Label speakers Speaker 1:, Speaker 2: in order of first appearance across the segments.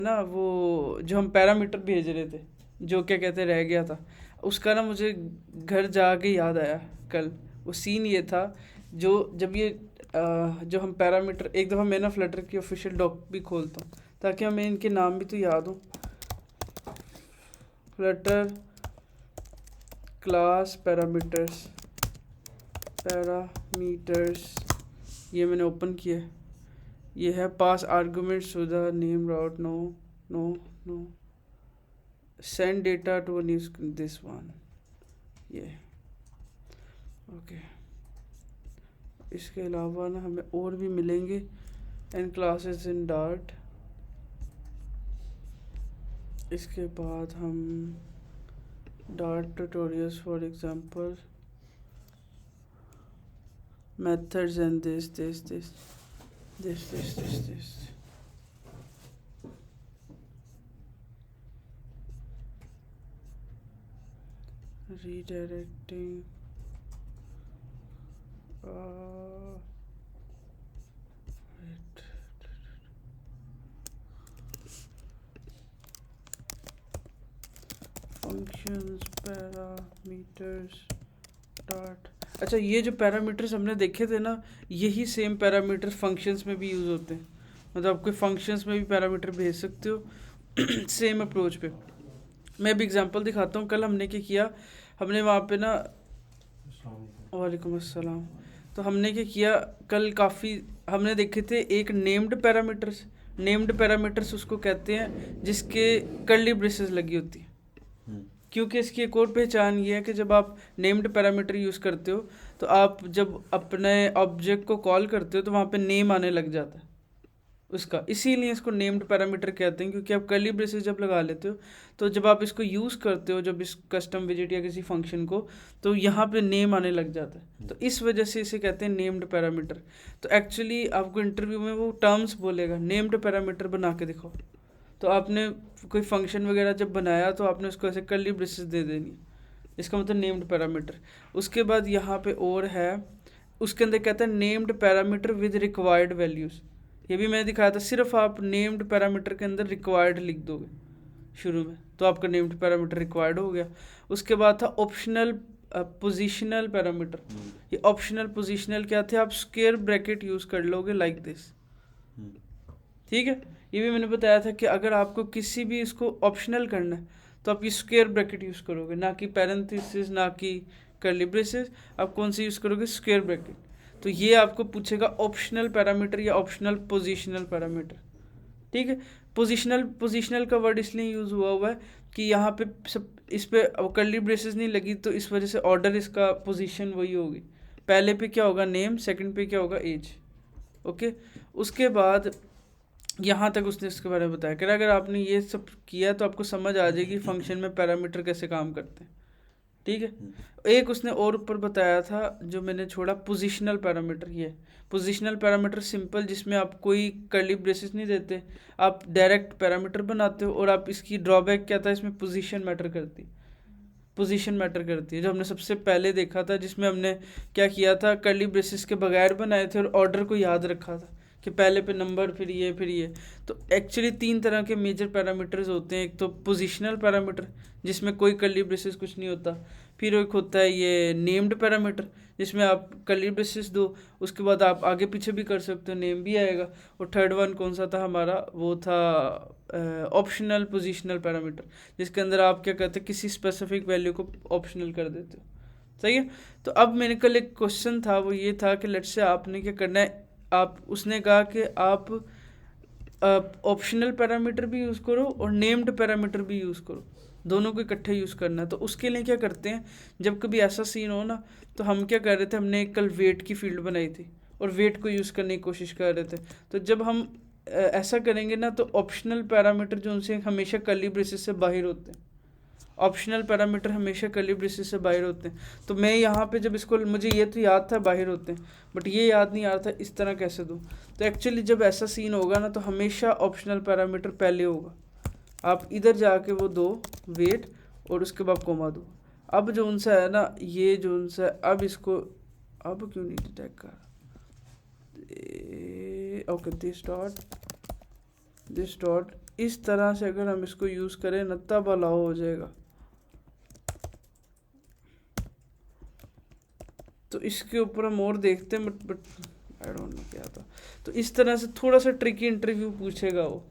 Speaker 1: ना वो जो हम पैरामीटर भेज रहे थे, जो क्या कहते रह गया था, उसका ना मुझे घर जाके याद आया कल। वो सीन ये था, जो जब ये जो हम पैरामीटर, एक दफ़ा मैं ना फ्लटर की ऑफिशियल डॉक भी खोलता हूँ ताकि हमें इनके नाम भी तो याद हो। फ्लटर क्लास पैरामीटर्स, पैरामीटर्स, ये मैंने ओपन किया है। ये है pass argument to the name route, no no no, send data to news, this one, ये ओके। इसके अलावा ना हमें और भी मिलेंगे, एंड क्लासेस इन डार्ट। इसके बाद हम dart tutorials for example, methods and this redirecting, wait, functions parameters dot। अच्छा, ये जो पैरामीटर्स हमने देखे थे ना, यही सेम पैरामीटर फंक्शंस में भी यूज़ होते हैं। मतलब आप कोई फंक्शंस में भी पैरामीटर भेज सकते हो सेम अप्रोच पे। मैं भी एग्जांपल दिखाता हूँ। कल हमने क्या किया, हमने वहाँ पे ना, वालेकुम अस्सलाम। तो हमने क्या किया कल, काफ़ी हमने देखे थे एक नेम्ड पैरामीटर्स। नेम्ड पैरामीटर्स उसको कहते हैं जिसके कर्ली ब्रेसेस लगी होती है, क्योंकि इसकी एक और पहचान ये है कि जब आप नेम्ड पैरामीटर यूज़ करते हो तो आप जब अपने ऑब्जेक्ट को कॉल करते हो तो वहाँ पे नेम आने लग जाता है उसका, इसीलिए इसको नेम्ड पैरामीटर कहते हैं। क्योंकि आप कर्ली ब्रेसेस जब लगा लेते हो तो जब आप इसको यूज़ करते हो, जब इस कस्टम विजिट या किसी फंक्शन को, तो यहाँ पे नेम आने लग जाता है, तो इस वजह से इसे कहते हैं नेम्ड पैरामीटर। तो एक्चुअली आपको इंटरव्यू में वो टर्म्स बोलेगा, नेम्ड पैरामीटर बना के दिखाओ। तो आपने कोई फंक्शन वगैरह जब बनाया तो आपने उसको ऐसे कर्ली ब्रेसेस दे देनी, इसका मतलब नेम्ड पैरामीटर। उसके बाद यहाँ पे और है, उसके अंदर कहता है named parameter with required values. ये भी मैंने दिखाया था, सिर्फ आप नेम्ड पैरामीटर के अंदर रिक्वायर्ड लिख दोगे शुरू में तो आपका नेम्ड पैरामीटर रिक्वायर्ड हो गया। उसके बाद था ऑप्शनल पोजिशनल पैरामीटर। ये ऑप्शनल पोजिशनल क्या थे, आप स्क्वायर ब्रैकेट यूज़ कर लोगे लाइक दिस, ठीक है। ये भी मैंने बताया था कि अगर आपको किसी भी इसको ऑप्शनल करना है तो आप ये स्क्वायर ब्रैकेट यूज़ करोगे, ना कि पैरेंथेसिस, ना कि कर्ली ब्रेसेस। आप कौन सी यूज़ करोगे, स्क्वायर ब्रैकेट। तो ये आपको पूछेगा ऑप्शनल पैरामीटर या ऑप्शनल पोजिशनल पैरामीटर, ठीक है। पोजिशनल का वर्ड इसलिए यूज़ हुआ है कि यहाँ पे सब इस पे कर्ली ब्रेसेस नहीं लगी, तो इस वजह से ऑर्डर इसका पोजीशन वही होगी। पहले पे क्या होगा, नेम, सेकंड पे क्या होगा, एज, ओके। उसके बाद यहाँ तक उसने इसके बारे में बताया कि अगर आपने ये सब किया तो आपको समझ आ जाएगी फंक्शन में पैरामीटर कैसे काम करते हैं, ठीक है। एक उसने और ऊपर बताया था जो मैंने छोड़ा, पोजिशनल पैरामीटर। ये पोजिशनल पैरामीटर सिंपल, जिसमें आप कोई कर्ली ब्रेसेस नहीं देते, आप डायरेक्ट पैरामीटर बनाते हो। और आप इसकी ड्रॉबैक क्या था, इसमें पोजीशन मैटर करती, पोजीशन मैटर करती है, जो हमने सबसे पहले देखा था, जिसमें हमने क्या किया था, कर्ली ब्रेसेस के बगैर बनाए थे और ऑर्डर को याद रखा था कि पहले पे नंबर, फिर ये, फिर ये। तो एक्चुअली 3 तरह के मेजर पैरामीटर्स होते हैं। एक तो पोजीशनल पैरामीटर जिसमें कोई कर्ली ब्रेसेस कुछ नहीं होता, फिर एक होता है ये नेम्ड पैरामीटर जिसमें आप कर्ली ब्रेसेस दो, उसके बाद आप आगे पीछे भी कर सकते हो, नेम भी आएगा। और थर्ड वन कौन सा था हमारा, वो था ऑप्शनल पोजीशनल पैरामीटर, जिसके अंदर आप क्या करते हैं, किसी स्पेसिफिक वैल्यू को ऑप्शनल कर देते हो, सही है। तो अब मेरे कल एक क्वेश्चन था, वो ये था कि लेट से आपने क्या करना है, आप उसने कहा कि आप ऑप्शनल पैरामीटर भी यूज़ करो और नेम्ड पैरामीटर भी यूज़ करो, दोनों को इकट्ठे यूज़ करना है। तो उसके लिए क्या करते हैं, जब कभी ऐसा सीन हो ना, तो हम क्या कर रहे थे, हमने कल वेट की फील्ड बनाई थी और वेट को यूज़ करने की कोशिश कर रहे थे। तो जब हम ऐसा करेंगे ना, तो ऑप्शनल पैरामीटर जो उनसे हमेशा कर्ली ब्रेसेस से बाहर होते हैं, ऑप्शनल पैरामीटर हमेशा कर्ली ब्रेसेस से बाहर होते हैं। तो मैं यहाँ पे जब इसको, मुझे ये तो याद था बाहर होते हैं, बट ये याद नहीं आ रहा था इस तरह कैसे दूँ। तो एक्चुअली जब ऐसा सीन होगा ना, तो हमेशा ऑप्शनल पैरामीटर पहले होगा। आप इधर जाके वो दो वेट और उसके बाद कोमा दो। अब जो उनसा है ना, ये जो उनसा है, अब इसको, अब क्यों नहीं डिटेक्ट कर, ओके, दिस डॉट इस तरह से अगर हम इसको यूज़ करें ना तब अलाउ हो जाएगा। तो इसके ऊपर हम और देखते हैं, बट आई डोंट नो क्या था। तो इस तरह से थोड़ा सा ट्रिकी इंटरव्यू पूछेगा वो,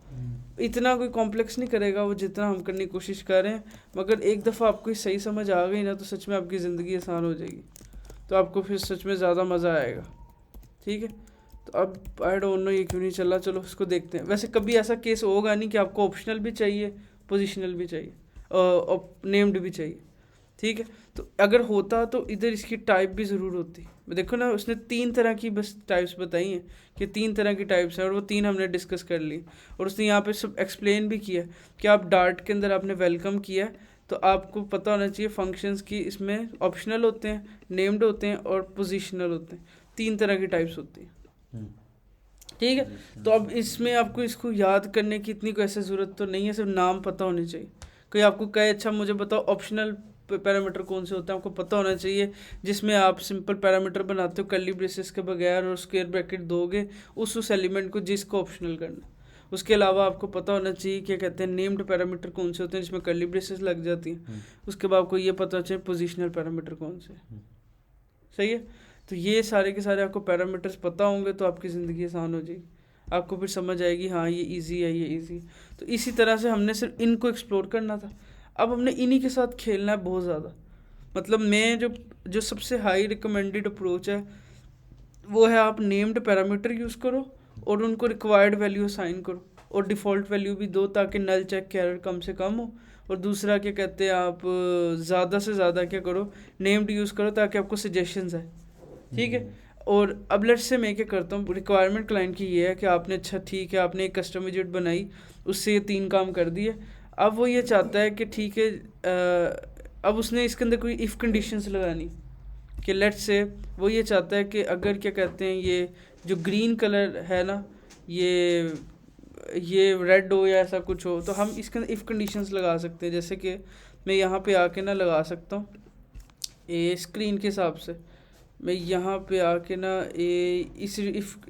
Speaker 1: इतना कोई कॉम्प्लेक्स नहीं करेगा वो जितना हम करने की कोशिश कर रहे हैं। मगर एक दफ़ा आपको सही समझ आ गई ना तो सच में आपकी ज़िंदगी आसान हो जाएगी, तो आपको फिर सच में ज़्यादा मज़ा आएगा। ठीक है, तो अब आई डोंट नो ये क्यों नहीं चला, चलो इसको देखते हैं। वैसे कभी ऐसा केस होगा नहीं कि आपको ऑप्शनल भी चाहिए, पोजिशनल भी चाहिए, नेम्ड भी चाहिए। ठीक है, तो अगर होता तो इधर इसकी टाइप भी ज़रूर होती। देखो ना, उसने 3 तरह की बस टाइप्स बताई हैं कि 3 तरह की टाइप्स हैं, और वो 3 हमने डिस्कस कर ली। और उसने यहाँ पे सब एक्सप्लेन भी किया कि आप डार्ट के अंदर आपने वेलकम किया है, तो आपको पता होना चाहिए फंक्शंस की इसमें ऑप्शनल होते हैं, नेम्ड होते हैं और पोजिशनल होते हैं। 3 तरह की टाइप्स होती हैं। ठीक है, तो अब इसमें आपको इसको याद करने की इतनी कोई ऐसी ज़रूरत तो नहीं है, सिर्फ नाम पता होने चाहिए। कोई आपको कहे अच्छा मुझे बताओ ऑप्शनल पैरामीटर कौन से होते हैं, आपको पता होना चाहिए। जिसमें आप सिंपल पैरामीटर बनाते हो कर्ली ब्रेसेस के बगैर और स्क्वायर ब्रैकेट दोगे उस एलिमेंट को जिसको ऑप्शनल करना। उसके अलावा आपको पता होना चाहिए क्या कहते हैं नेम्ड पैरामीटर कौन से होते हैं जिसमें कर्ली ब्रेसेस लग जाती हैं। उसके बाद आपको ये पता चाहिए पोजिशनल पैरामीटर कौन से। सही है, तो ये सारे के सारे आपको पैरामीटर्स पता होंगे तो आपकी ज़िंदगी आसान हो जाएगी। आपको फिर समझ आएगी हाँ ये इजी है, ये इजी। तो इसी तरह से हमने सिर्फ इनको एक्सप्लोर करना था। अब हमने इन्हीं के साथ खेलना है बहुत ज़्यादा। मतलब मैं जो सबसे हाई रिकमेंडेड अप्रोच है वो है आप नेम्ड पैरामीटर यूज़ करो और उनको रिक्वायर्ड वैल्यू असाइन करो और डिफ़ॉल्ट वैल्यू भी दो ताकि नल चेक के एरर कम से कम हो। और दूसरा क्या कहते हैं आप ज़्यादा से ज़्यादा क्या करो, नेम्ड यूज़ करो ताकि आपको सजेशंस आए। ठीक है, और अब लेट्स से मैं क्या करता हूँ, रिक्वायरमेंट क्लाइंट की ये है कि आपने अच्छा ठीक है आपने एक कस्टम विजेट बनाई, उससे ये 3 काम कर दिए। अब वो ये चाहता है कि ठीक है अब उसने इसके अंदर कोई इफ़ कंडीशंस लगानी कि लेट्स से वो ये चाहता है कि अगर क्या कहते हैं ये जो ग्रीन कलर है ना ये रेड हो या ऐसा कुछ हो, तो हम इसके अंदर इफ़ कंडीशंस लगा सकते हैं। जैसे कि मैं यहाँ पे आके ना लगा सकता हूँ ये स्क्रीन के हिसाब से, मैं यहाँ पे आके ना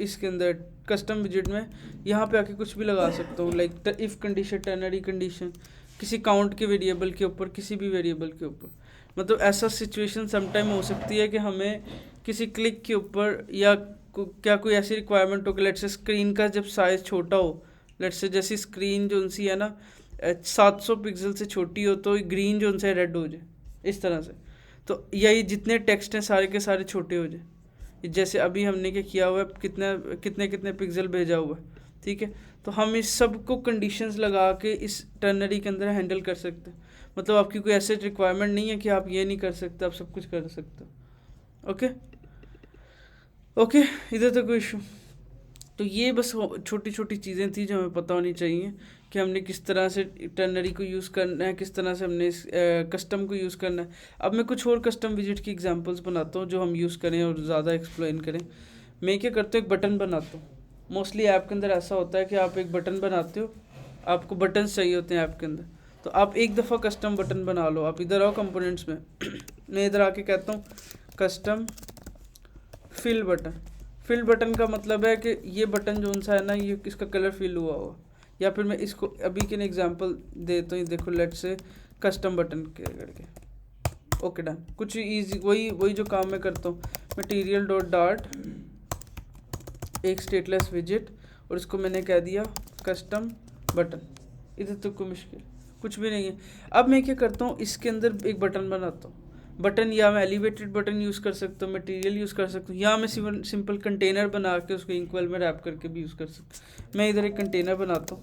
Speaker 1: इसके अंदर कस्टम विजेट में यहाँ पे आके कुछ भी लगा सकता हूँ, like if condition, ternary condition, किसी काउंट के वेरिएबल के ऊपर, किसी भी वेरिएबल के ऊपर। मतलब ऐसा सिचुएशन समटाइम हो सकती है कि हमें किसी क्लिक के ऊपर या क्या कोई ऐसी रिक्वायरमेंट हो कि लेट्स से स्क्रीन का जब साइज़ छोटा हो, लेट्स से जैसी स्क्रीन जो सी है ना 700 पिक्सल से छोटी हो तो ग्रीन जो है रेड हो जाए इस तरह से। तो यही जितने टेक्स्ट हैं सारे के सारे छोटे हो जाए। जैसे अभी हमने क्या किया हुआ है, कितने पिक्सल भेजा हुआ है। ठीक है, तो हम इस सब को कंडीशंस लगा के इस टर्नरी के अंदर हैंडल कर सकते हैं। मतलब आपकी कोई ऐसे रिक्वायरमेंट नहीं है कि आप ये नहीं कर सकते, आप सब कुछ कर सकते हो। ओके, इधर तो कोई इशू। तो ये बस छोटी छोटी चीज़ें थी जो हमें पता होनी चाहिए कि हमने किस तरह से टर्नरी को यूज़ करना है, किस तरह से हमने इस कस्टम को यूज़ करना है। अब मैं कुछ और कस्टम विजिट की एग्जांपल्स बनाता हूँ जो हम यूज़ करें और ज़्यादा एक्सप्लेन करें। मैं क्या करता हूँ, एक बटन बनाता हूँ। मोस्टली ऐप के अंदर ऐसा होता है कि आप एक बटन बनाते हो, आपको बटन्स चाहिए होते हैं ऐप के अंदर, तो आप एक दफ़ा कस्टम बटन बना लो। आप इधर आओ कंपोनेंट्स में मैं इधर आके कहता हूँ custom fill button. Fill button का मतलब है कि ये बटन जो सा है ना ये इसका कलर फिल हुआ हुआ। या फिर मैं इसको अभी के एग्जांपल देता हूँ, देखो लेट से कस्टम बटन के करके ओके डन। कुछ इजी वही जो काम मैं करता हूँ, मटीरियल डॉट डार्ट एक स्टेटलेस विजिट और इसको मैंने कह दिया कस्टम बटन। इधर तो कोई मुश्किल कुछ भी नहीं है। अब मैं क्या करता हूँ, इसके अंदर एक बटन बनाता हूँ। बटन या मैं एलिवेटेड बटन यूज़ कर सकता हूँ, मटेरियल यूज़ कर सकता हूँ, या मैं सिंपल कंटेनर बना के उसको इंक्वेल में रैप करके भी यूज़ कर सकता हूँ। मैं इधर एक कंटेनर बनाता हूँ,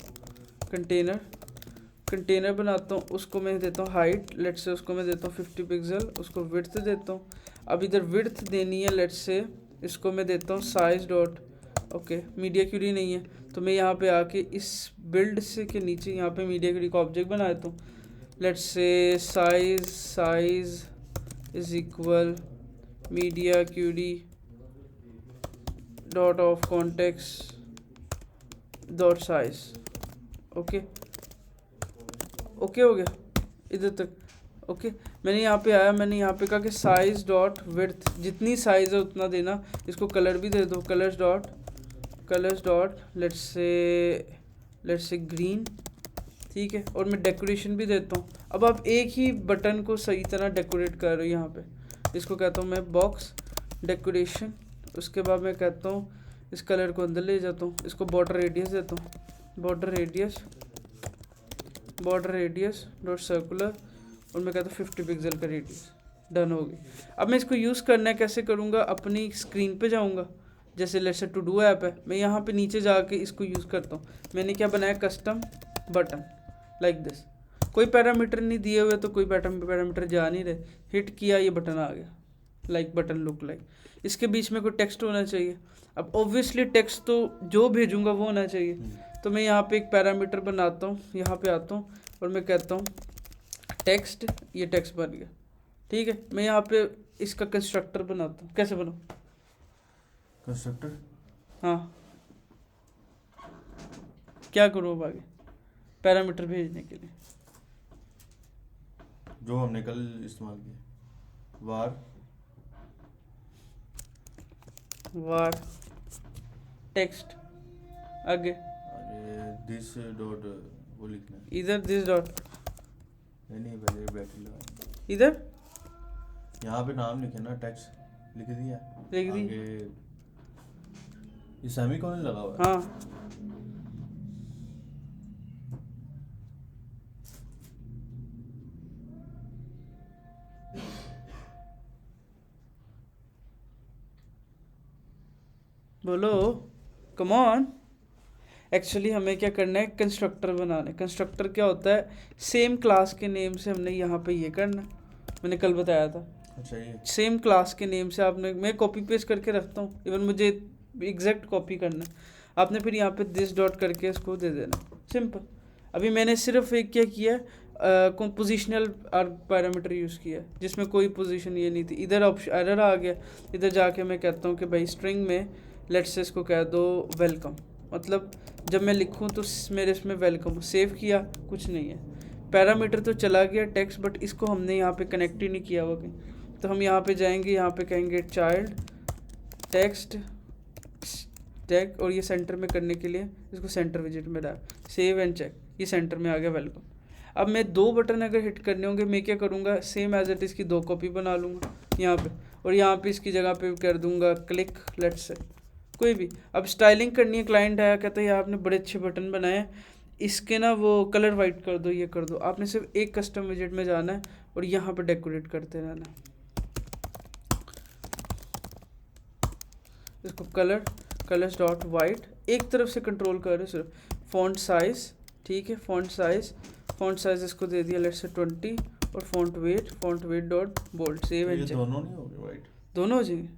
Speaker 1: कंटेनर बनाता हूँ, उसको मैं देता हूँ हाइट, लेट्स से उसको मैं देता हूँ 50 पिक्सल, उसको विड्थ देता हूँ। अब इधर विड्थ देनी है, लेट्स से इसको मैं देता हूँ size dot okay. Media query नहीं है तो मैं यहाँ पे आके इस बिल्ड से के नीचे यहाँ पे मीडिया क्यूरी का ऑब्जेक्ट बना देता हूँ। Let's say size is equal media query dot of context dot size. Okay हो गया इधर तक। ओके, मैंने यहाँ पे आया, मैंने यहाँ पे कहा कि साइज डॉट विड्थ, जितनी साइज है उतना देना। इसको कलर भी दे दो, colours dot let's say green ठीक है, और मैं डेकोरेशन भी देता हूँ। अब आप एक ही बटन को सही तरह डेकोरेट कर रहे हो यहाँ पे, इसको कहता हूँ मैं बॉक्स डेकोरेशन। उसके बाद मैं कहता हूँ इस कलर को अंदर ले जाता हूँ, इसको बॉर्डर रेडियस देता हूँ, बॉर्डर रेडियस डॉट सर्कुलर, और मैं कहता हूँ 50 पिक्सल का रेडियस। डन हो गई। अब मैं इसको यूज़ करना है कैसे करूँगा, अपनी स्क्रीन पे जाऊँगा, जैसे let's say to do app है, मैं यहाँ पे नीचे जाके इसको यूज़ करता हूँ। मैंने क्या बनाया, कस्टम बटन लाइक दिस, कोई पैरामीटर नहीं दिए हुए तो कोई पैरामीटर जा नहीं रहे, हिट किया ये बटन आ गया, लाइक बटन लुक लाइक। इसके बीच में कोई टेक्स्ट होना चाहिए। अब ऑब्वियसली टेक्स्ट तो जो भेजूंगा वो होना चाहिए, तो मैं यहाँ पे एक पैरामीटर बनाता हूँ, यहाँ पे आता हूँ और मैं कहता हूँ टेक्स्ट, ये टेक्स्ट बन गया, ठीक है। मैं यहाँ पे इसका कंस्ट्रक्टर बनाता हूँ, कैसे बनाऊँ
Speaker 2: कंस्ट्रक्टर?
Speaker 1: हाँ, क्या करूँ अब आगे पैरामीटर भेजने के लिए,
Speaker 2: जो हमने कल इस्तेमाल किया,
Speaker 1: वार टेक्स्ट, आगे
Speaker 2: दिस डॉट वो लिखना है,
Speaker 1: इधर दिस डॉट,
Speaker 2: नहीं पहले ब्रैकेट लगा,
Speaker 1: इधर
Speaker 2: यहाँ पे नाम लिखे ना, टेक्स्ट लिख दिया,
Speaker 1: लिख दी,
Speaker 2: आगे ये सेमीकोलन लगा हुआ है।
Speaker 1: हाँ बोलो, कम ऑन। एक्चुअली हमें क्या करना है, कंस्ट्रक्टर बनाना है। कंस्ट्रक्टर क्या होता है, सेम क्लास के नेम से हमने यहाँ पे ये करना है, मैंने कल बताया था।
Speaker 2: अच्छा, ये
Speaker 1: सेम क्लास के नेम से आपने, मैं कॉपी पेस्ट करके रखता हूँ, इवन मुझे एग्जैक्ट कॉपी करना है, आपने फिर यहाँ पे दिस डॉट करके इसको दे देना, सिंपल। अभी मैंने सिर्फ एक क्या किया है, पोजिशनल पैरामीटर यूज़ किया जिसमें कोई पोजीशन ये नहीं थी। इधर ऑप्शन एरर आ गया, इधर जाके मैं कहता हूँ कि भाई स्ट्रिंग में लेट्स से इसको कह दो वेलकम, मतलब जब मैं लिखूँ तो मेरे इसमें वेलकम, सेव किया कुछ नहीं है, पैरामीटर तो चला गया टेक्स्ट, बट इसको हमने यहाँ पे कनेक्ट ही नहीं किया हुआ कहीं। तो हम यहाँ पे जाएंगे, यहाँ पे कहेंगे चाइल्ड टेक्स्ट टैग, और ये सेंटर में करने के लिए इसको सेंटर विजिट में डाल, सेव एंड चेक, ये सेंटर में आ गया वेलकम। अब मैं दो बटन अगर हिट करने होंगे, मैं क्या करूँगा, सेम एज इट इज़ की दो कॉपी बना लूँगा यहाँ पे, और यहाँ पे इसकी जगह पे कर दूँगा क्लिक, लेट्स से कोई भी। अब स्टाइलिंग करनी है, क्लाइंट आया कहता है यार आपने बड़े अच्छे बटन बनाए, इसके ना वो कलर वाइट कर दो, ये कर दो। आपने सिर्फ एक कस्टम विजिट में जाना है और यहाँ पे डेकोरेट करते रहना है इसको, कलर्स डॉट वाइट, एक तरफ से कंट्रोल कर रहे हो सिर्फ। फॉन्ट साइज, ठीक है, फॉन्ट साइज इसको दे दिया लेट्स से 20, और font weight dot bold, save and check.
Speaker 2: दोनों नहीं हो गए वाइट,
Speaker 1: दोनों हो जाएंगे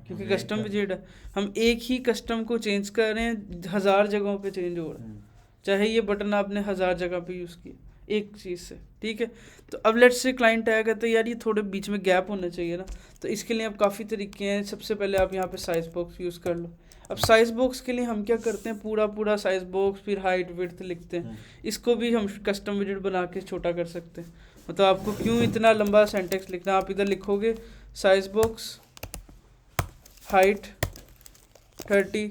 Speaker 1: क्योंकि कस्टम विजिट है, हम एक ही कस्टम को चेंज कर रहे हैं, 1000 जगहों पे चेंज हो रहा है, चाहे ये बटन आपने 1000 जगह पे यूज़ किया एक चीज़ से, ठीक है। तो अब लेट्स से क्लाइंट आया कहता है यार ये थोड़े बीच में गैप होना चाहिए ना, तो इसके लिए अब काफ़ी तरीके हैं। सबसे पहले आप यहाँ पे साइज बॉक्स यूज़ कर लो। अब साइज बॉक्स के लिए हम क्या करते हैं, पूरा साइज बॉक्स, फिर हाइट विड्थ लिखते हैं, इसको भी हम कस्टम विजिट बना के छोटा कर सकते हैं। मतलब आपको क्यों इतना लंबा सेंटेक्स लिखना, आप इधर लिखोगे साइज बॉक्स हाइट 30,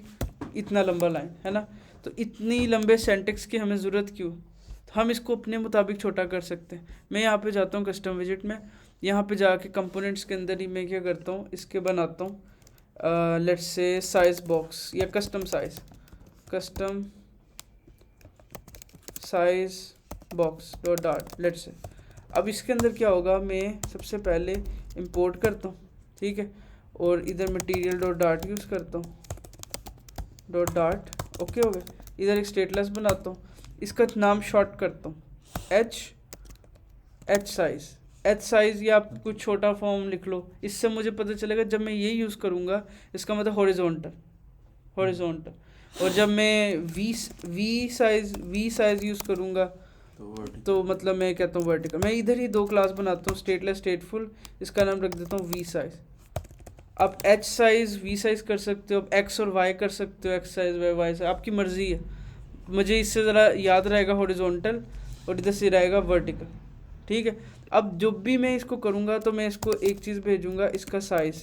Speaker 1: इतना लंबा लाइन है ना, तो इतनी लंबे सेंटेक्स की हमें ज़रूरत क्यों, तो हम इसको अपने मुताबिक छोटा कर सकते हैं। मैं यहाँ पे जाता हूँ कस्टम विजिट में, यहाँ पे जाके कंपोनेंट्स के अंदर ही मैं क्या करता हूँ, इसके बनाता हूँ लेट्स से साइज बॉक्स या custom size box dot dot let's say. अब इसके अंदर क्या होगा, मैं सबसे पहले इंपोर्ट करता हूँ, ठीक है, और इधर मटीरियल डॉट डाट यूज़ करता हूँ, डॉट डाट, ओके हो गया। इधर एक स्टेटलेस बनाता हूँ, इसका नाम शॉर्ट करता हूँ एच साइज, या आप कुछ छोटा फॉर्म लिख लो, इससे मुझे पता चलेगा जब मैं ये यूज़ करूँगा इसका मतलब हॉरिजॉन्टल, और जब मैं वी साइज यूज़ करूँगा तो मतलब मैं कहता हूँ वर्टिकल। मैं इधर ही दो क्लास बनाता हूँ, स्टेटलेस स्टेटफुल, इसका नाम रख देता हूँ वी साइज। आप एच साइज वी साइज कर सकते हो, आप एक्स और वाई कर सकते हो, एक्स साइज वाई साइज, आपकी मर्ज़ी है। मुझे इससे ज़रा याद रहेगा हॉरिजॉन्टल और इधर से रहेगा वर्टिकल, ठीक है। अब जब भी मैं इसको करूँगा तो मैं इसको एक चीज़ भेजूँगा, इसका साइज़,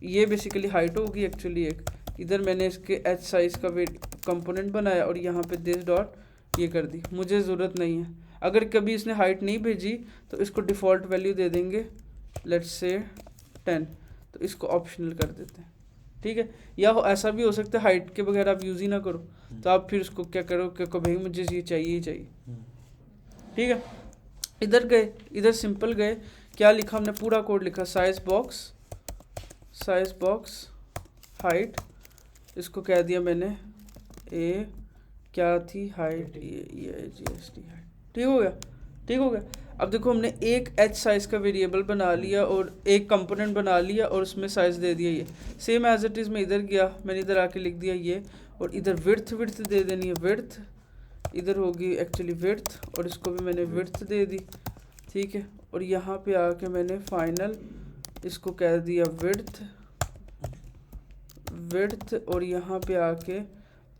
Speaker 1: ये बेसिकली हाइट होगी एक्चुअली एक, इधर मैंने इसके एच साइज़ का वेट कंपोनेंट बनाया और यहाँ पे दिस डॉट ये कर दी, मुझे ज़रूरत नहीं है। अगर कभी इसने हाइट नहीं भेजी तो इसको डिफ़ॉल्ट वैल्यू दे देंगे, लेट्स से 10, तो इसको ऑप्शनल कर देते हैं, ठीक है। या ऐसा भी हो सकता है हाइट के बगैर आप यूज़ ही ना करो, तो आप फिर उसको क्या करो कि भाई मुझे ये चाहिए ही चाहिए, ठीक है। इधर गए, इधर सिंपल गए, क्या लिखा हमने, पूरा कोड लिखा, साइज बॉक्स हाइट, इसको कह दिया मैंने ए, क्या थी हाइट, ये GST हाइट, ठीक हो गया, ठीक हो गया। अब देखो हमने एक एच साइज़ का वेरिएबल बना लिया और एक कंपोनेंट बना लिया और उसमें साइज़ दे दिया ये, सेम एज इट इज़ मैं इधर गया, मैंने इधर आके लिख दिया ये, और इधर विड्थ दे देनी है, विड्थ इधर होगी एक्चुअली विड्थ, और इसको भी मैंने विड्थ दे दी, ठीक है। और यहाँ पे आके मैंने फाइनल इसको कह दिया विड्थ, और यहाँ पे आके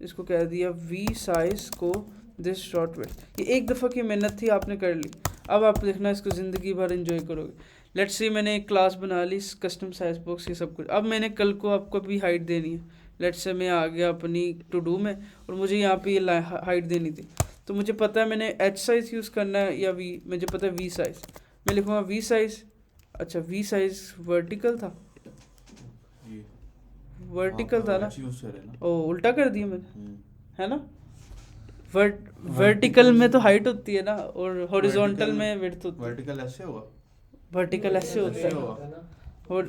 Speaker 1: इसको कह दिया वी साइज को दिस शॉर्ट विड्थ। ये एक दफ़ा की मेहनत थी, आपने कर ली, अब आप देखना इसको ज़िंदगी भर एंजॉय करोगे। लेट्स से मैंने एक क्लास बना ली, कस्टम साइज बॉक्स, ये सब कुछ। अब मैंने कल को आपको भी हाइट देनी है, लेट्स से मैं आ गया अपनी टू डू में और मुझे यहाँ पे ये हाइट देनी थी, तो मुझे पता है मैंने एच साइज़ यूज़ करना है या वी, मुझे पता है वी साइज़, मैं लिखूँगा वी साइज़। अच्छा वी साइज़ वर्टिकल था, वर्टिकल था ना, ओ उल्टा कर दिया मैंने, है ना। वर्टिकल में तो हाइट होती है ना और हॉरिजॉन्टल में विड्थ होती है।
Speaker 2: वर्टिकल ऐसे होगा,
Speaker 1: वर्टिकल ऐसे होता है और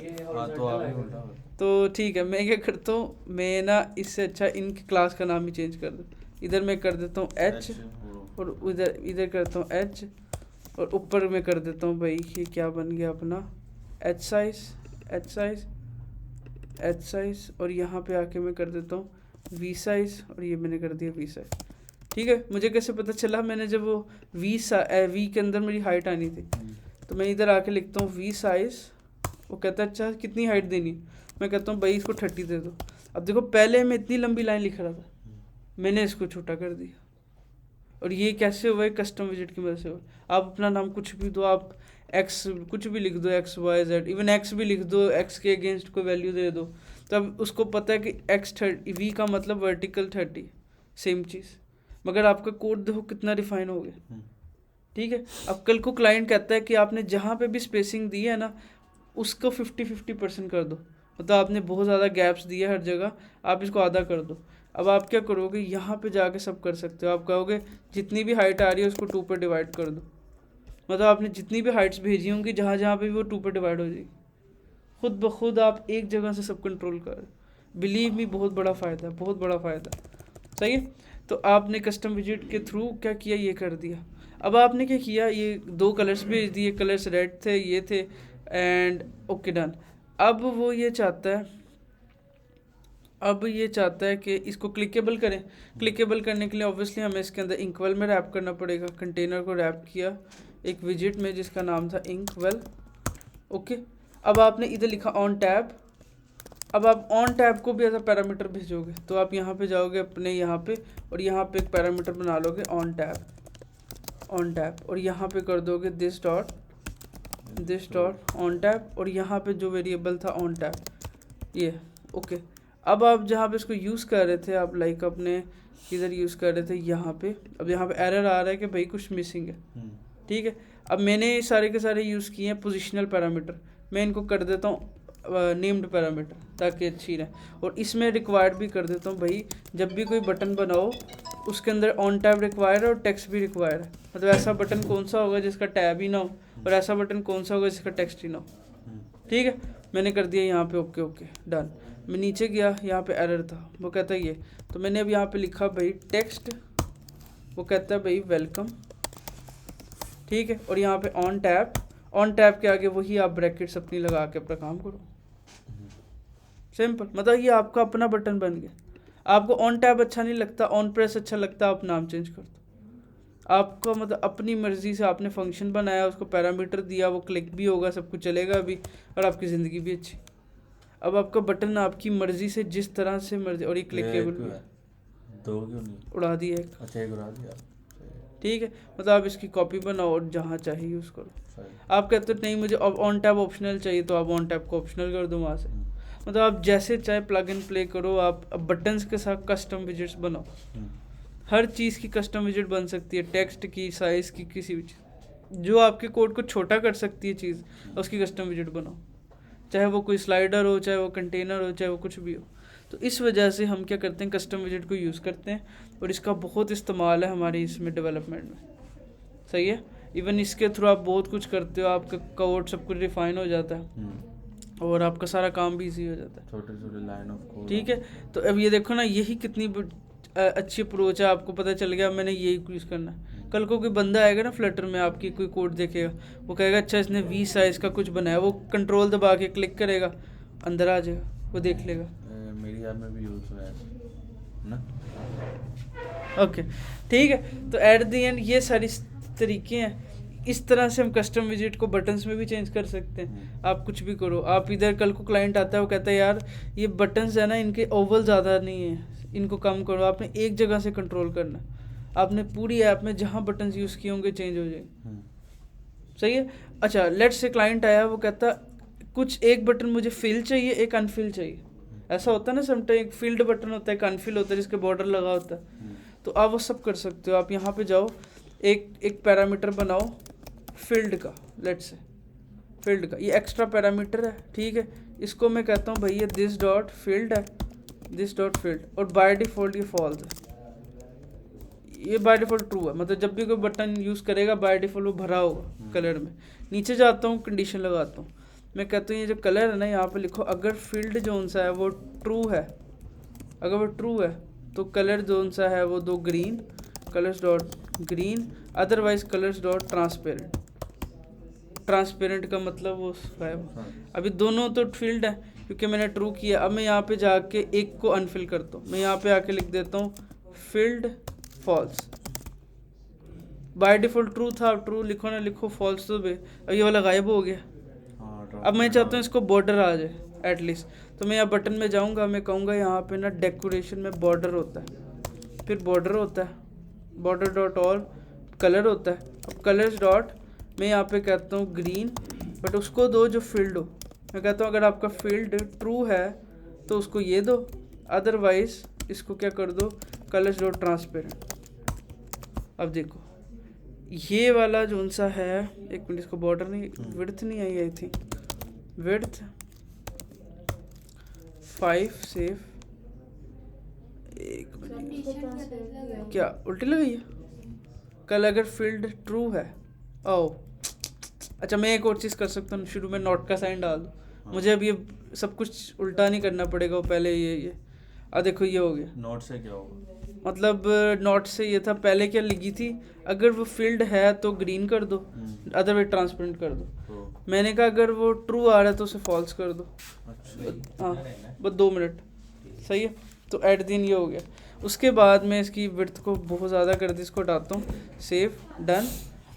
Speaker 2: तो आगे उल्टा।
Speaker 1: तो ठीक है, मैं क्या करता हूँ, मैं ना इससे अच्छा इनकी क्लास का नाम ही चेंज कर दूँ, इधर मैं कर देता हूँ एच और इधर करता हूँ एच, और ऊपर में कर देता हूँ भाई ये क्या बन गया अपना एच साइज, और यहाँ पे आके मैं कर देता हूँ वी साइज, और ये मैंने कर दिया वी साइज, ठीक है। मुझे कैसे पता चला, मैंने जब वो वी के अंदर मेरी हाइट आनी थी, तो मैं इधर आके लिखता हूँ वी साइज, वो कहता है अच्छा कितनी हाइट देनी, मैं कहता हूँ भाई इसको 30 दे दो। अब देखो पहले मैं इतनी लंबी लाइन लिख रहा था, मैंने इसको छोटा कर दिया, और ये कैसे हुआ है, कस्टम विजिट की वजह से हुआ। आप अपना नाम कुछ भी दो, आप एक्स कुछ भी लिख दो, XYZ, इवन एक्स भी लिख दो, एक्स के अगेंस्ट कोई वैल्यू दे दो, तब उसको पता है कि X30 वी का मतलब वर्टिकल 30, सेम चीज़, मगर आपका कोड देखो कितना रिफाइन हो गया, ठीक है। अब कल को क्लाइंट कहता है कि आपने जहाँ पे भी स्पेसिंग दी है ना उसको 50-50% कर दो, मतलब आपने बहुत ज़्यादा गैप्स दिए हर जगह, आप इसको आधा कर दो। अब आप क्या करोगे, यहाँ पे जाके सब कर सकते हो, आप कहोगे जितनी भी हाइट आ रही है उसको 2 पे डिवाइड कर दो, मतलब आपने जितनी भी हाइट्स भेजी होंगी जहाँ जहाँ पे भी वो 2 पे डिवाइड हो जाएगी, खुद ब खुद आप एक जगह से सब कंट्रोल कर, बिलीव मी बहुत बड़ा फ़ायदा, बहुत बड़ा फ़ायदा, सही है। तो आपने कस्टम विजिट के थ्रू क्या किया, ये कर दिया। अब आपने क्या किया, ये 2 कलर्स भेज दिए, कलर्स रेड थे, ये थे, एंड ओके डन। अब वो ये चाहता है कि इसको क्लिकेबल करें। क्लिकेबल करने के लिए ऑब्वियसली हमें इसके अंदर इंकवेल में रैप करना पड़ेगा। कंटेनर को रैप किया एक विजिट में जिसका नाम था इंकवेल, ओके। अब आपने इधर लिखा ऑन टैब, अब आप ऑन टैब को भी ऐसा पैरामीटर भेजोगे, तो आप यहाँ पे जाओगे अपने यहाँ पे, और यहाँ पे एक पैरामीटर बना लोगे ऑन टैब, और यहाँ पे कर दोगे दिस डॉट ऑन टैब, और यहाँ पे जो वेरिएबल था ऑन टैब ये, ओके। अब आप जहाँ पे इसको यूज़ कर रहे थे, आप लाइक अपने किधर यूज़ कर रहे थे, यहाँ पे, अब यहाँ पे एरर आ रहा है कि भाई कुछ मिसिंग है, ठीक है। अब मैंने सारे के सारे यूज़ किए हैं पोजिशनल पैरामीटर, मैं इनको कर देता हूँ नेम्ड पैरामीटर ताकि अच्छी रहे, और इसमें रिक्वायर्ड भी कर देता हूँ भाई जब भी कोई बटन बनाओ उसके अंदर ऑन टैब रिक्वायर है और टेक्स्ट भी रिक्वायर है, मतलब ऐसा बटन कौन सा होगा जिसका टैब ही ना हो, और ऐसा बटन कौन सा होगा जिसका टेक्स्ट ही ना हो, ठीक है। मैंने कर दिया यहाँ पे ओके डन। मैं नीचे गया, यहाँ पे एरर था, वो कहता है ये, तो मैंने अब यहाँ पे लिखा भाई टेक्स्ट, वो कहता है भाई वेलकम, ठीक है। और यहाँ पे ऑन टैब के आगे वही आप ब्रैकेट्स अपनी लगा के अपना काम करो, सिंपल। मतलब ये आपका अपना बटन बन गया। आपको ऑन टैब अच्छा नहीं लगता, ऑन प्रेस अच्छा लगता, आप नाम चेंज कर दो। आपका मतलब अपनी मर्जी से आपने फंक्शन बनाया, उसको पैरामीटर दिया, वो क्लिक भी होगा, सब कुछ चलेगा अभी, और आपकी ज़िंदगी भी अच्छी। अब आपका बटन आपकी मर्जी से जिस तरह से मर्जी, और ये क्लिकेबल भी है,
Speaker 2: दो क्यों नहीं
Speaker 1: उड़ा दिया एक,
Speaker 2: अच्छा एक उड़ा दिया,
Speaker 1: ठीक है। मतलब आप इसकी कॉपी बनाओ और जहाँ चाहिए यूज़ करो। आप कहते हो नहीं मुझे ऑन टैब ऑप्शनल चाहिए, तो आप ऑन टैब को ऑप्शनल कर दो वहाँ से, मतलब आप जैसे चाहे प्लग एंड प्ले करो, आप बटन्स के साथ कस्टम विजिट्स बनाओ, हर चीज़ की कस्टम विजिट बन सकती है, टेक्स्ट की, साइज़ की, किसी भी चीज़ जो आपके कोड को छोटा कर सकती है चीज़, उसकी कस्टम विजिट बनाओ, चाहे वो कोई स्लाइडर हो, चाहे वो कंटेनर हो, चाहे वो कुछ भी हो। तो इस वजह से हम क्या करते हैं, कस्टम विजिट को यूज़ करते हैं और इसका बहुत इस्तेमाल है हमारे इसमें डेवलपमेंट में। सही है, इवन इसके थ्रू आप बहुत कुछ करते हो, आपका कोड सब कुछ रिफाइन हो जाता है और आपका सारा काम भी इजी हो जाता है,
Speaker 2: छोटे छोटे लाइन ऑफ कोड।
Speaker 1: ठीक है। तो अब ये देखो ना, यही कितनी अच्छी अप्रोच है, आपको पता चल गया मैंने यही यूज़ करना है। कल को कोई बंदा आएगा ना फ्लटर में, आपकी कोई कोड देखेगा, वो कहेगा अच्छा इसने 20 साइज़ का कुछ बनाया, वो कंट्रोल दबा के क्लिक करेगा, अंदर आ जाएगा, वो देख लेगा।
Speaker 2: मेरी ऐप में भी यूज़ हुआ है ना।
Speaker 1: ओके, ठीक है। तो एट द एंड ये सारी तरीके हैं, इस तरह से हम कस्टम विजिट को बटन्स में भी चेंज कर सकते हैं। आप कुछ भी करो, आप इधर कल को क्लाइंट आता है, वो कहता है यार ये बटन्स है ना, इनके ओवल ज़्यादा नहीं है, इनको कम करो। आपने एक जगह से कंट्रोल करना, आपने पूरी ऐप में जहाँ बटन्स यूज़ किए होंगे चेंज हो जाएंगे। सही है। अच्छा, लेट्स से क्लाइंट आया, वो कहता कुछ एक बटन मुझे फिल चाहिए, एक अनफिल चाहिए। ऐसा होता है ना समटाइम, एक फील्ड बटन होता है, एक अनफिल होता है जिसके बॉर्डर लगा होता है। तो आप वो सब कर सकते हो। आप यहाँ पे जाओ, एक पैरामीटर बनाओ फील्ड का, लेट्स से फील्ड का, ये एक्स्ट्रा पैरामीटर है, ठीक है। इसको मैं कहता हूँ भैया दिस डॉट फील्ड है, दिस डॉट फील्ड, और बाय डिफ़ॉल्ट ये फॉल्स है, ये बाय डिफ़ॉल्ट ट्रू है। मतलब जब भी कोई बटन यूज़ करेगा बाय डिफ़ॉल्ट वो भरा होगा कलर में। नीचे जाता हूँ, कंडीशन लगाता हूँ, मैं कहता हूँ ये जो कलर है ना, यहाँ पे लिखो अगर फील्ड जोन सा है वो ट्रू है, अगर वो ट्रू है तो कलर जोन सा है वो दो green, colours dot green, otherwise colours dot transparent. Transparent का मतलब वो है, अभी दोनों तो फील्ड है क्योंकि मैंने ट्रू किया। अब मैं यहाँ पे जाके एक को अनफिल करता हूँ, मैं यहाँ पे आके लिख देता हूँ field false. By default true था, ट्रू लिखो ना लिखो, फॉल्स तो अब ये वाला गायब हो गया। अब मैं चाहता हूँ इसको बॉर्डर आ जाए एटलीस्ट, तो मैं यहाँ बटन में जाऊँगा, मैं कहूँगा यहाँ पे ना डेकोरेशन में बॉर्डर होता है, फिर बॉर्डर होता है, बॉर्डर डॉट ऑल कलर होता है। अब कलर्स डॉट मैं यहाँ पे कहता हूँ ग्रीन, बट उसको दो जो फील्ड हो। मैं कहता हूँ अगर आपका फील्ड ट्रू है तो उसको ये दो, अदरवाइज इसको क्या कर दो, कलर्स डॉट ट्रांसपेरेंट। अब देखो ये वाला जो सा है, एक मिनट, इसको बॉर्डर नहीं, विड्थ नहीं आई, आई थिंक विड्थ 5 सेव, एक मिनट, क्या उल्टी लगाई है? कल अगर फील्ड ट्रू है, ओ अच्छा, मैं एक और चीज़ कर सकता हूँ, शुरू में नॉट का साइन डाल दूँ, मुझे अब ये सब कुछ उल्टा नहीं करना पड़ेगा, वो पहले ये देखो ये हो गया।
Speaker 2: नॉट से क्या होगा?
Speaker 1: मतलब नॉट से ये था, पहले क्या लिखी थी, अगर वो फील्ड है तो ग्रीन कर दो, अदरवाइज ट्रांसपेरेंट कर दो। मैंने कहा अगर वो ट्रू आ रहा है तो उसे फॉल्स कर दो।
Speaker 2: अच्छा,
Speaker 1: हाँ, बस 2 मिनट, सही है। तो एट दिन ये हो गया। उसके बाद मैं इसकी विड्थ को बहुत ज़्यादा कर दी, इसको हटाता हूँ, सेव, डन।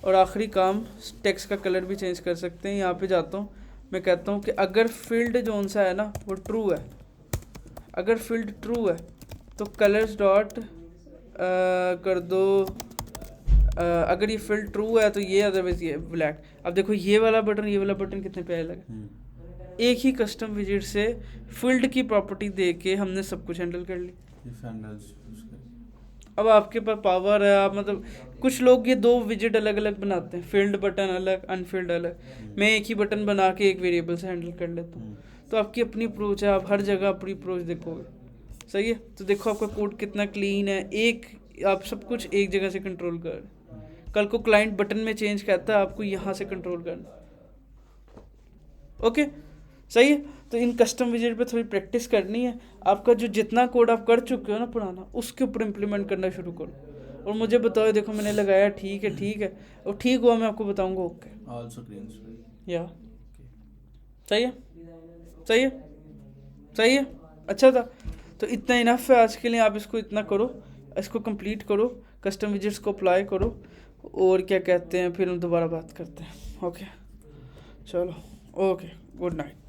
Speaker 1: और आखिरी काम, टेक्स्ट का कलर भी चेंज कर सकते हैं। यहाँ पे जाता हूँ, मैं कहता हूँ कि अगर फील्ड जोन सा है ना वो ट्रू है, अगर फील्ड ट्रू है तो कलर्स डॉट कर दो, अगर ये फील्ड ट्रू है तो ये, अदरवाइज ये ब्लैक। अब देखो ये वाला बटन कितने प्यारे लगे। एक ही कस्टम विजिट से फील्ड की प्रॉपर्टी दे के हमने सब कुछ हैंडल कर ली। अब आपके पास पावर है, आप मतलब कुछ लोग ये 2 विजिट अलग अलग बनाते हैं, फील्ड बटन अलग, अनफील्ड अलग। मैं एक ही बटन बना के एक वेरिएबल से हैंडल कर लेता हूँ। तो आपकी अपनी अप्रोच है, आप हर जगह अपनी अप्रोच देखोगे, सही है। तो देखो आपका कोड कितना क्लीन है, एक आप सब कुछ एक जगह से कंट्रोल कर रहे हैं। कल को क्लाइंट बटन में चेंज करता है, आपको यहाँ से कंट्रोल करना, ओके, सही है। तो इन कस्टम विजिट पे थोड़ी प्रैक्टिस करनी है। आपका जो जितना कोड आप कर चुके हो ना पुराना, उसके ऊपर इम्प्लीमेंट करना शुरू करो और मुझे बताओ, देखो मैंने लगाया, ठीक है, और ठीक हुआ मैं आपको बताऊंगा, ओके
Speaker 2: आल्सो ग्रीन स्क्रीन,
Speaker 1: या सही है, अच्छा था। तो इतना इनफ है आज के लिए, आप इसको इतना करो, इसको कंप्लीट करो, कस्टम विजिट्स को अप्लाई करो, और क्या कहते हैं, फिर हम दोबारा बात करते हैं, ओके चलो, ओके, गुड नाइट।